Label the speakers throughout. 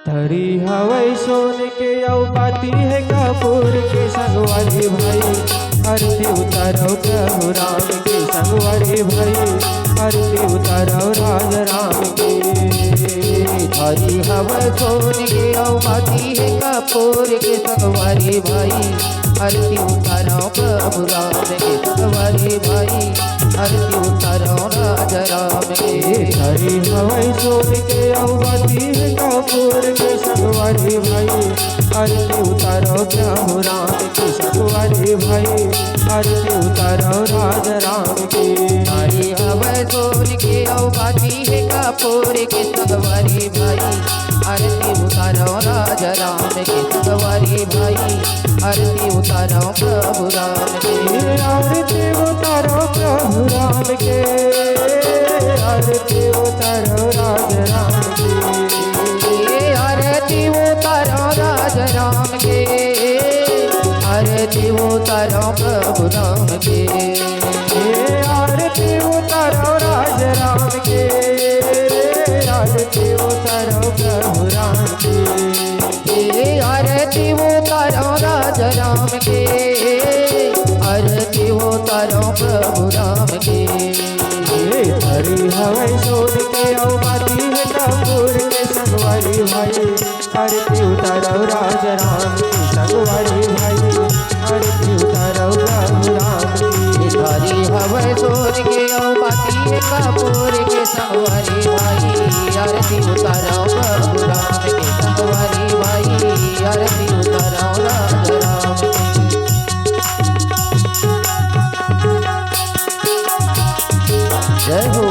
Speaker 1: धरी हवै सोन के औ पाती है कपूर के संगवारी भाई आरती उतारो प्रभु राम के संगवारी भाई आरती उतारो राज राम के।
Speaker 2: धरी हवै सोन के औ पाती है कपूर के संगवारी भाई आरती उतारो प्रभु राम के संगवारी भाई आरती उतारो राज राम के।
Speaker 1: धरी हवै सोन के औ पाती है कपूर के संगवारी भाई आरती उतारो प्रभु राम के संगवारी भाई आरती उतारो राज राम के।
Speaker 2: धरी हवै सोन के औ पाती है कपूर के संगवारी भाई आरती उतारो राज राम के संगवारी भाई आरती उतारो प्रभु राम के।
Speaker 1: आरती उतारो प्रभु राम के आरती उतारो राज राम के।
Speaker 2: आरती उतारो राज राम के आरती उतारो प्रभु राम के।
Speaker 1: आरती उतारो राज राम के आरती उतारो प्रभु राम के।
Speaker 2: आरती उतारो राज राम के आरती उतारो प्रभु राम के।
Speaker 1: धरी हवै सोन के औ पाती है कपूर के संगवारी भाई आरती उतारो राज राम के संगवारी भाई आरती उतारो प्रभु राम के।
Speaker 2: धरी हवै सोन के औ पाती है कपूर के संगवारी भाई आरती उतारो प्रभु राम के संगवारी भाई आरती उतारो राज राम के। जय हो।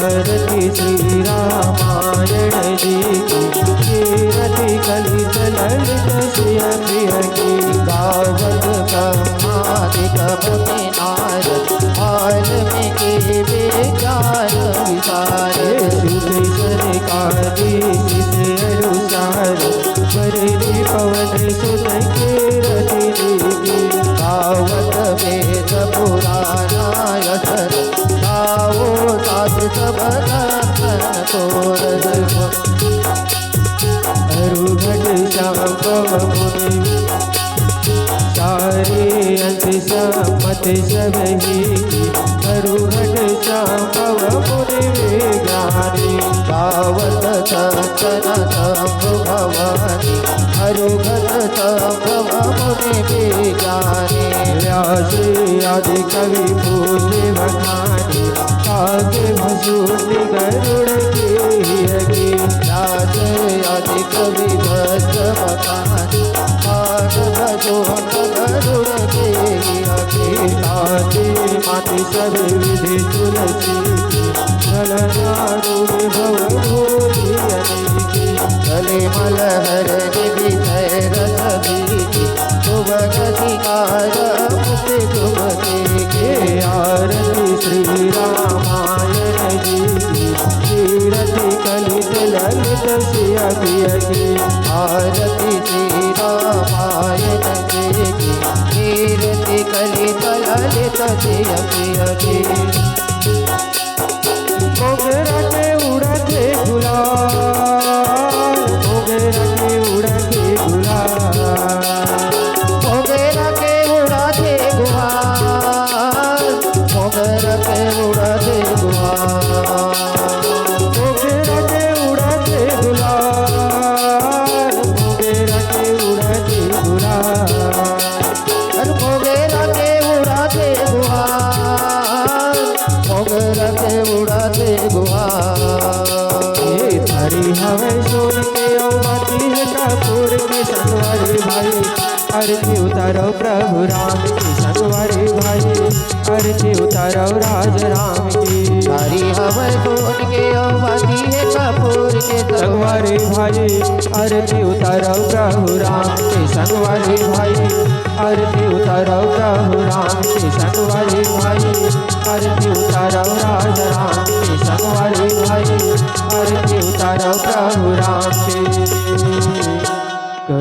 Speaker 1: आरती श्री रामायण जी की कीरति कलित ललित श्रिय प्रिय की।
Speaker 2: गावत ब्रह्मादिक मुनि नारद वाल्मीकि विज्ञान विचार।
Speaker 1: शुद्ध सरकारी जिसे अनुसार बरनी पवन सुत कीरति की।
Speaker 2: गावत वेद पुराणायतर गावो साधु सब दर्शन तोर।
Speaker 1: अरुघट श्याम मुनि सारे अंत सम्मत सब ही अरुघट श्याम मुनि विज्ञानी।
Speaker 2: गावत चंदन तंबु भवानी अरुघट तंबु मुनि विज्ञानी।
Speaker 1: व्यास आदि कवि पूज्य बखानी काव्य भसूनि गरुड़ की।
Speaker 2: व्यास आदि कवि भक्त बखानी काव्य भसूनि गरुड़ की।
Speaker 1: माति सब विधि तुलसी गलनारूढ़ भव भूरि अनेकी।
Speaker 2: गले मलहर विधय रस बीजी सुबह शिकार मुझे तुमते के।
Speaker 1: आरती श्री रामायण जी की कीरति कलित ललित श्रिय प्रिय की।
Speaker 2: आरती श्री रामायण जी की कीरति कलित ललित श्रिय प्रिय की।
Speaker 1: मोगरा के उड़ते गुलाल मोगरा के उड़ते गुलाल
Speaker 2: मोगरा के उड़ाते गुहार मोगरा के उड़ाते गुहार।
Speaker 1: मोगरा के उड़ते गुलाल मोगरा के उड़ते गुलाल।
Speaker 2: मोगरा के उड़ाते गुहार मोगरा के उड़ाते गुहार।
Speaker 1: धरी हवै सोन के औ पाती है कपूर के संगवारी भाई आरती उतारो प्रभु राम की संगवारी भाई आरती उतारो राज राम की
Speaker 2: हरि हवै सोन के औबाती है कपूर के
Speaker 1: संगवारी भाई आरती उतारो प्रभु राम की संगवारी भाई आरती उतारो प्रभु राम की संगवारी भाई आरती उतारो राज राम की संगवारी भाई आरती उतारो प्रभु